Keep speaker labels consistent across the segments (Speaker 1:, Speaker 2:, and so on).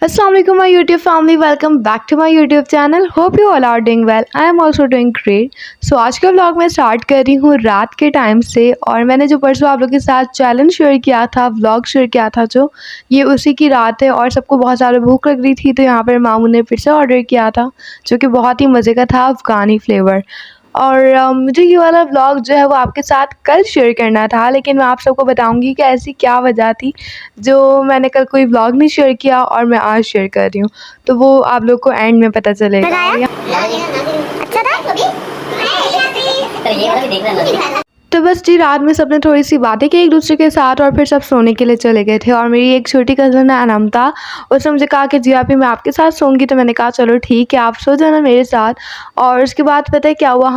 Speaker 1: Assalamu alaikum my YouTube family, welcome back to my YouTube channel. Hope you all are doing well. I am also doing great. So आज का vlog मैं start कर रही हूँ रात के time से। और मैंने जो परसों आप लोगों के साथ चैलेंज शेयर किया था, व्लॉग शेयर किया था, जो ये उसी की रात है। और सबको बहुत ज़्यादा भूख लग रही थी, तो यहाँ पर मामू ने फिर से ऑर्डर किया था, जो कि बहुत ही मज़े का था, अफ़गानी फ्लेवर। और मुझे ये वाला व्लॉग जो है वो आपके साथ कल शेयर करना था, लेकिन मैं आप सबको बताऊंगी कि ऐसी क्या वजह थी जो मैंने कल कोई व्लॉग नहीं शेयर किया और मैं आज शेयर कर रही हूँ। तो वो आप लोग को एंड में पता चलेगा। अच्छा था। तो बस जी रात में सबने थोड़ी सी बातें की एक दूसरे के साथ और फिर सब सोने के लिए चले गए थे। और मेरी एक छोटी कज़न है अनमता, उसने मुझे कहा कि जी आप ही मैं आपके साथ सोऊंगी। तो मैंने कहा चलो ठीक है, आप सो जाना मेरे साथ। और उसके बाद पता है क्या हुआ,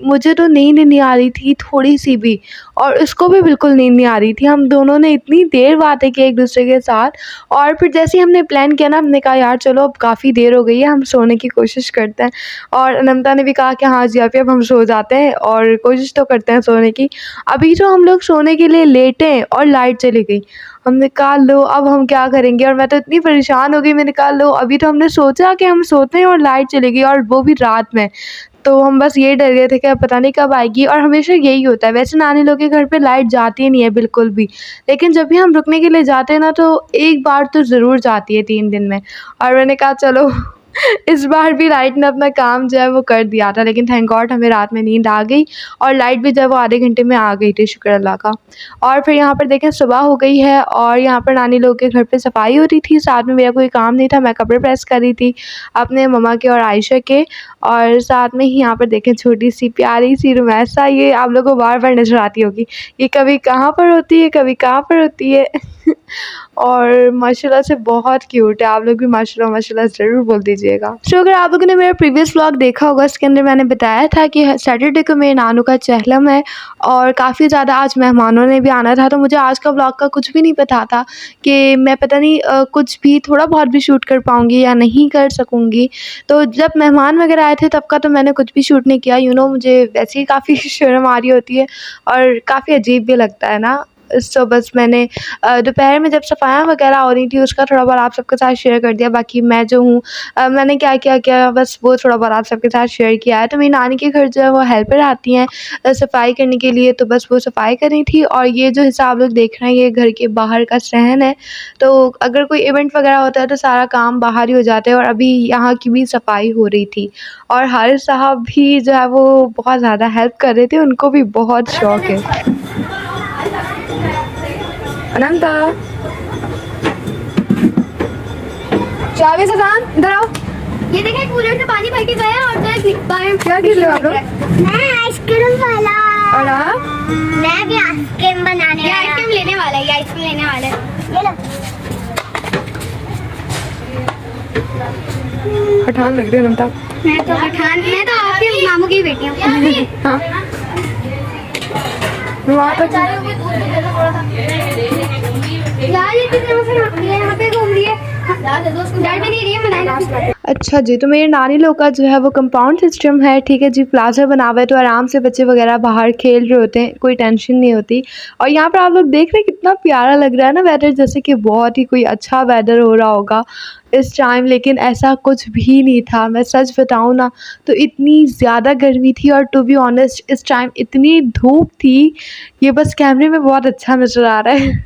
Speaker 1: मुझे तो नींद नहीं आ रही थी थोड़ी सी भी, और उसको भी बिल्कुल नींद नहीं आ रही थी। हम दोनों ने इतनी देर बातें की एक दूसरे के साथ। और फिर जैसे ही हमने प्लान किया ना, हमने कहा यार चलो अब काफ़ी देर हो गई है, हम सोने की कोशिश करते हैं। और अनमता ने भी कहा कि हाँ जी आप ही अब हम सो जाते हैं और कोशिश तो करते हैं सोने की। अभी तो हम लोग सोने के लिए लेटे हैं और लाइट चली गई। हमने कहा लो अब हम क्या करेंगे। और मैं तो इतनी परेशान हो गई, मैंने कहा लो अभी तो हमने सोचा कि हम सोते हैं और लाइट चली गई, और वो भी रात में। तो हम बस ये डर गए थे कि अब पता नहीं कब आएगी। और हमेशा यही होता है, वैसे नानी लोग के घर पे लाइट जाती ही नहीं है बिल्कुल भी, लेकिन जब भी हम रुकने के लिए जाते हैं ना, तो एक बार तो ज़रूर जाती है 3 दिन में। और मैंने कहा चलो इस बार भी लाइट ने अपना काम जो है वो कर दिया था, लेकिन थैंक गॉड हमें रात में नींद आ गई और लाइट भी जो है वो आधे घंटे में आ गई थी, शुक्र अल्लाह का। और फिर यहाँ पर देखें सुबह हो गई है और यहाँ पर नानी लोग के घर पे सफाई हो रही थी। साथ में मेरा कोई काम नहीं था, मैं कपड़े प्रेस कर रही थी अपने मम्मा के और आयशा के। और साथ में ही यहाँ पर देखें छोटी सी प्यारी सी रुमैसा, ये आप लोगों को बार बार नजर आती होगी, ये कभी कहाँ पर होती है कभी कहाँ पर होती है और माशाल्लाह से बहुत क्यूट है। आप लोग भी माशाल्लाह माशाल्लाह ज़रूर बोल दीजिएगा। तो अगर आप लोगों ने मेरा प्रीवियस व्लॉग देखा होगा, इसके अंदर मैंने बताया था कि सैटरडे को मेरे नानू का चहलम है और काफ़ी ज़्यादा आज मेहमानों ने भी आना था। तो मुझे आज का व्लॉग का कुछ भी नहीं पता था कि मैं पता नहीं कुछ भी थोड़ा बहुत भी शूट कर पाऊँगी या नहीं कर सकूँगी। तो जब मेहमान वगैरह आए थे तब का तो मैंने कुछ भी शूट नहीं किया। मुझे वैसे ही काफ़ी शर्म आ रही होती है और काफ़ी अजीब भी लगता है ना। तो बस मैंने दोपहर में जब सफाइयाँ वगैरह हो रही थी उसका थोड़ा बहुत आप सबके साथ शेयर कर दिया। बाकी मैं जो हूँ मैंने क्या क्या किया बस वो थोड़ा बहुत आप सबके साथ शेयर किया है। तो मेरी नानी के घर जो है वो हेल्पर आती हैं सफाई करने के लिए, तो बस वो सफाई कर रही थी। और ये जो हिस्सा आप लोग देख रहे हैं ये घर के बाहर का सहन है। तो अगर कोई इवेंट वगैरह होता है तो सारा काम बाहर ही हो जाता है। और अभी यहाँ की भी सफाई हो रही थी और हारिस साहब भी जो है वो बहुत ज़्यादा हेल्प कर रहे थे, उनको भी बहुत शौक है। अनंता चाबी से जान इधर आओ।
Speaker 2: ये देखें कूलर से पानी भर के गया और
Speaker 1: क्या कर रहे हो आप लोग?
Speaker 2: मैं आइसक्रीम वाला
Speaker 1: और आप?
Speaker 2: मैं भी आइसक्रीम बनाने वाला। आइसक्रीम लेने वाला है, आइसक्रीम लेने वाला है। ये लो।
Speaker 1: पठान लग रही हो अनंता।
Speaker 2: मैं तो आपके मामू की बेटी हूँ।
Speaker 1: हाँ वहाँ तक
Speaker 2: यार ये कितने यहाँ पे घूम रही है, डर भी नहीं रही है मनाने।
Speaker 1: अच्छा जी, तो मेरे नानी लोग का जो है वो कंपाउंड सिस्टम है, ठीक है जी। प्लाजा बना हुआ है तो आराम से बच्चे वगैरह बाहर खेल रहे होते हैं, कोई टेंशन नहीं होती। और यहाँ पर आप लोग देख रहे हैं कितना प्यारा लग रहा है ना वेदर, जैसे कि बहुत ही कोई अच्छा वेदर हो रहा होगा इस टाइम, लेकिन ऐसा कुछ भी नहीं था। मैं सच बताऊँ ना तो इतनी ज़्यादा गर्मी थी और टू बी ऑनेस्ट इस टाइम इतनी धूप थी, ये बस कैमरे में बहुत अच्छा नज़र आ रहा है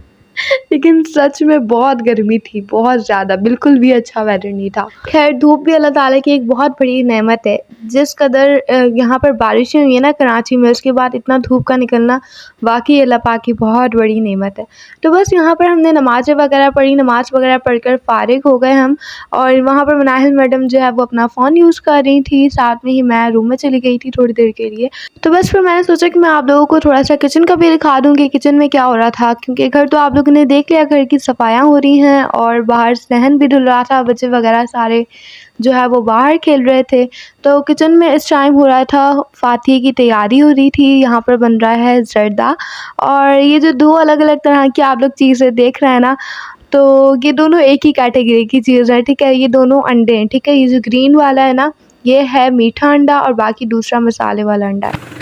Speaker 1: लेकिन सच में बहुत गर्मी थी, बहुत ज़्यादा, बिल्कुल भी अच्छा वेदर नहीं था। खैर धूप भी अल्लाह ताला की एक बहुत बड़ी नेमत है। जिस कदर यहाँ पर बारिशें हुई है ना कराची में, उसके बाद इतना धूप का निकलना वाकई अल्लाह पाक की बहुत बड़ी नेमत है। तो बस यहाँ पर हमने नमाज़ें वगैरह पढ़ी, नमाज़ वगैरह पढ़कर फ़ारिग हो गए हम। और वहाँ पर मनाहिल मैडम जो है वो अपना फ़ोन यूज़ कर रही थी, साथ में ही मैं रूम में चली गई थी थोड़ी देर के लिए। तो बस फिर मैंने सोचा कि मैं आप लोगों को थोड़ा सा किचन का भी दिखा दूँ कि किचन में क्या हो रहा था, क्योंकि घर तो आप लोगों ने देख लिया, घर की सफाइयाँ हो रही हैं और बाहर सहन भी धुल रहा था, बच्चे वगैरह सारे जो है वो बाहर खेल रहे थे। तो किचन में इस टाइम हो रहा था फातिहे की तैयारी हो रही थी। यहाँ पर बन रहा है जर्दा, और ये जो दो अलग अलग तरह की आप लोग चीज़ें देख रहे हैं ना, तो ये दोनों एक ही कैटेगरी की चीज़ है, ठीक है। ये दोनों अंडे हैं, ठीक है। ये जो ग्रीन वाला है ना ये है मीठा अंडा और बाकी दूसरा मसाले वाला अंडा है।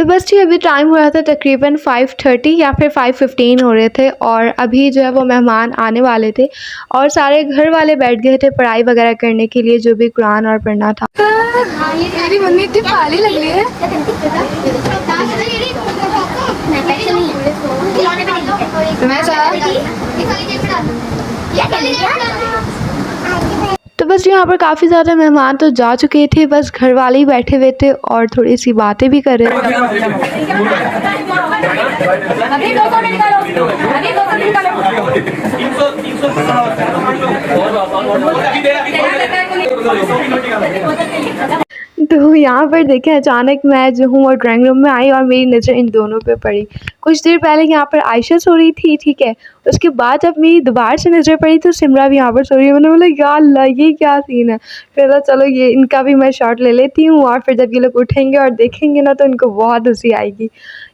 Speaker 1: तो बस जी अभी टाइम हो रहा था तकरीबन 5:30 या फिर 5:15 हो रहे थे और अभी जो है वो मेहमान आने वाले थे और सारे घर वाले बैठ गए थे पढ़ाई वगैरह करने के लिए, जो भी कुरान और पढ़ना था।
Speaker 2: मेरी मम्मी इतनी पाली लग रही है।
Speaker 1: तो बस यहाँ पर काफ़ी ज़्यादा मेहमान तो जा चुके थे, बस घर वाले ही बैठे हुए थे और थोड़ी सी बातें भी कर रहे थे। तो यहाँ पर देखें अचानक मैं जो हूँ वो ड्राइंग रूम में आई और मेरी नज़र इन दोनों पे पड़ी। कुछ देर पहले यहाँ पर आयशा सो रही थी, ठीक है, उसके बाद जब मेरी दोबारा से नज़र पड़ी तो सिमरा भी यहाँ पर सो रही है। मैंने बोला या अल्लाह ये क्या सीन है। फिर चलो ये इनका भी मैं शॉट ले लेती हूँ और फिर जब ये लोग उठेंगे और देखेंगे ना तो इनको बहुत हंसी आएगी।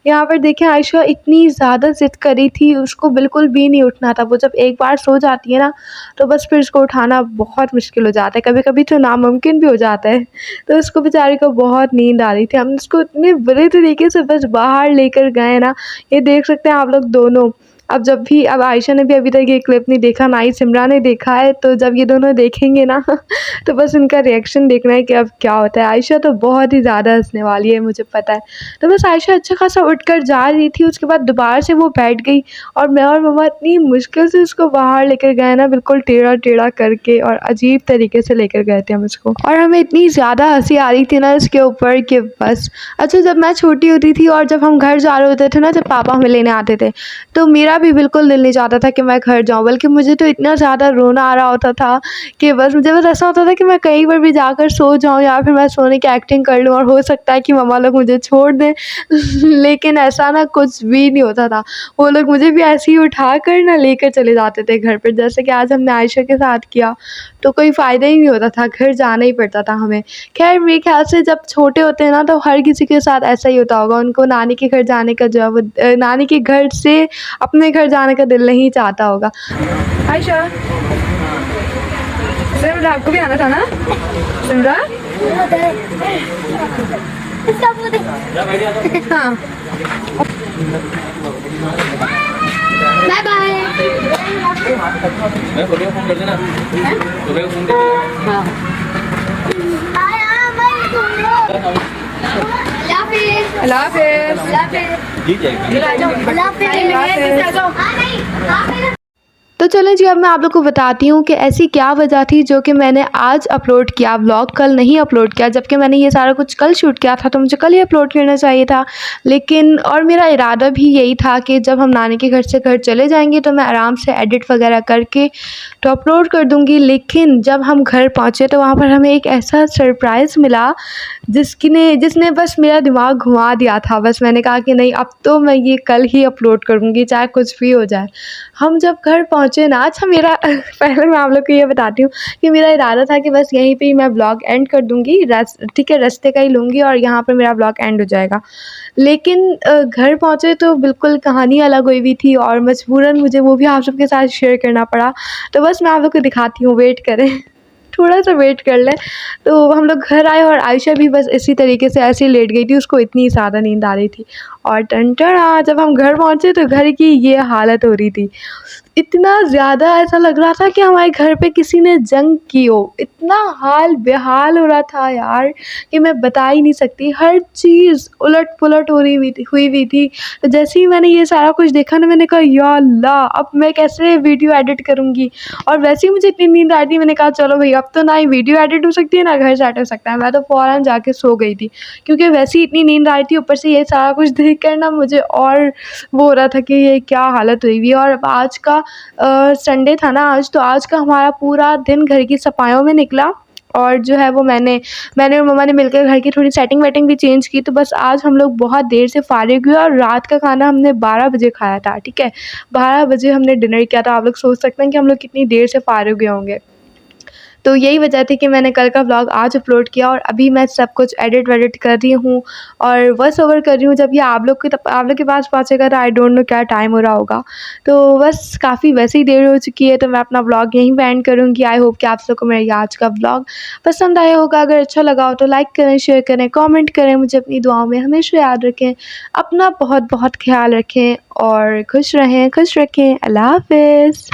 Speaker 1: यहाँ पर देखें आयशा इतनी ज़्यादा ज़िद करी थी, उसको बिल्कुल भी नहीं उठना था। वो जब एक बार सो जाती है ना तो बस फिर उसको उठाना बहुत मुश्किल हो जाता है, कभी कभी तो नामुमकिन भी हो जाता है। तो उसको बेचारी को बहुत नींद आ रही थी, हम उसको इतने बुरे तरीके से बस बाहर लेकर गए ना, ये देख सकते हैं आप लोग दोनों। अब आयशा ने भी अभी तक ये क्लिप नहीं देखा, ना ही सिमरा ने देखा है, तो जब ये दोनों देखेंगे ना तो बस उनका रिएक्शन देखना है कि अब क्या होता है। आयशा तो बहुत ही ज़्यादा हंसने वाली है, मुझे पता है। तो बस आयशा अच्छा खासा उठकर जा रही थी, उसके बाद दोबारा से वो बैठ गई और मैं और मम्मा इतनी मुश्किल से उसको बाहर लेकर गए ना, बिल्कुल टेढ़ा टेढ़ा करके और अजीब तरीके से लेकर गए थे हम उसको, और हमें इतनी ज़्यादा हंसी आ रही थी ना इसके ऊपर कि बस। अच्छा, जब मैं छोटी होती थी और जब हम घर जा रहे होते थे ना, जब पापा हमें लेने आते थे, तो मेरा भी बिल्कुल दिल नहीं चाहता था कि मैं घर जाऊँ, बल्कि मुझे तो इतना ज़्यादा रोना आ रहा होता था कि मुझे ऐसा होता था कि मैं कहीं पर भी जाकर सो जाऊँ या फिर मैं सोने की एक्टिंग कर लूँ और हो सकता है कि मम्मा लोग मुझे छोड़ दें लेकिन ऐसा ना कुछ भी नहीं होता था। वो लोग मुझे भी ऐसे ही उठा कर ना लेकर चले जाते थे घर पर, जैसे कि आज हमने आयशा के साथ किया। तो कोई फ़ायदा ही नहीं होता था, घर जाना ही पड़ता था हमें। खैर मेरे ख्याल से जब छोटे होते हैं ना तो हर किसी के साथ ऐसा ही होता होगा, उनको नानी के घर जाने का जो है वो नानी के घर से अपने घर जाने का दिल नहीं चाहता होगा।
Speaker 2: आयशा सिमरा आपको भी आना था ना। सिमरा हाँ बाय बाय।
Speaker 3: मैं फोन कर देना, फोन कर देना।
Speaker 2: हाँ अल्लाह हाफिज़।
Speaker 3: ठीक है।
Speaker 1: तो चलें जी, अब मैं आप लोग को बताती हूँ कि ऐसी क्या वजह थी जो कि मैंने आज अपलोड किया व्लॉग, कल नहीं अपलोड किया। जबकि मैंने ये सारा कुछ कल शूट किया था तो मुझे कल ही अपलोड करना चाहिए था, लेकिन और मेरा इरादा भी यही था कि जब हम नानी के घर से घर चले जाएंगे तो मैं आराम से एडिट वगैरह करके तो अपलोड कर दूँगी। लेकिन जब हम घर पहुँचे तो वहाँ पर हमें एक ऐसा सरप्राइज़ मिला जिसने बस मेरा दिमाग घुमा दिया था। बस मैंने कहा कि नहीं, अब तो मैं ये कल ही अपलोड करूँगी चाहे कुछ भी हो जाए। हम जब घर पहुँचे ना, अच्छा मेरा पहले मैं आप लोग को ये बताती हूँ कि मेरा इरादा था कि बस यहीं पे ही मैं ब्लॉग एंड कर दूँगी, ठीक है, रास्ते का ही लूँगी और यहाँ पर मेरा ब्लॉग एंड हो जाएगा। लेकिन घर पहुँचे तो बिल्कुल कहानी अलग हुई हुई थी और मजबूरन मुझे वो भी आप सबके साथ शेयर करना पड़ा। तो बस मैं आप लोग को दिखाती हूँ, वेट करें थोड़ा सा वेट कर लें। तो हम लोग घर आए और आयशा भी बस इसी तरीके से ऐसे ही लेट गई थी, उसको इतनी ज़्यादा नींद आ रही थी। और टंटड़ा जब हम घर पहुँचे तो घर की ये हालत हो रही थी, इतना ज़्यादा ऐसा लग रहा था कि हमारे घर पे किसी ने जंग की हो। इतना हाल बेहाल हो रहा था यार कि मैं बता ही नहीं सकती। हर चीज़ उलट पुलट हुई हुई थी। तो जैसे ही मैंने ये सारा कुछ देखा ना, मैंने कहा या अल्लाह, अब मैं कैसे वीडियो एडिट करूँगी। और वैसे ही मुझे इतनी नींद आ रही थी, मैंने कहा चलो भाई, अब तो ना ही वीडियो एडिट हो सकती है ना घर सेट हो सकता है। मैं तो फ़ौरन जाके सो गई थी क्योंकि वैसे ही इतनी नींद आ रही थी, ऊपर से ये सारा कुछ देख कर ना मुझे और वो हो रहा था कि ये क्या हालत हुई हुई है। और अब आज का संडे था ना आज, तो आज का हमारा पूरा दिन घर की सफाइयों में निकला। और जो है वो मैंने और मम्मा ने मिलकर घर की थोड़ी सेटिंग वेटिंग भी चेंज की। तो बस आज हम लोग बहुत देर से फारिग हुए और रात का खाना हमने 12 बजे खाया था, ठीक है, 12 बजे हमने डिनर किया था। आप लोग सोच सकते हैं कि हम लोग कितनी देर से फारिग हुए होंगे। तो यही वजह थी कि मैंने कल का व्लॉग आज अपलोड किया और अभी मैं सब कुछ एडिट वेडिट कर रही हूँ और वॉइस ओवर कर रही हूँ। जब ये आप लोग के पास पहुँचेगा तो आई डोंट नो क्या टाइम हो रहा होगा। तो बस काफ़ी वैसे ही देर हो चुकी है, तो मैं अपना व्लॉग यहीं पे एंड करूँगी। आई होप कि आप सबको मेरा ये आज का व्लॉग पसंद आया होगा। अगर अच्छा लगा हो तो लाइक करें, शेयर करें, कमेंट करें। मुझे अपनी दुआओं में हमेशा याद रखें। अपना बहुत बहुत ख्याल रखें और खुश रहें, खुश रखें। अल्लाह हाफ़िज़।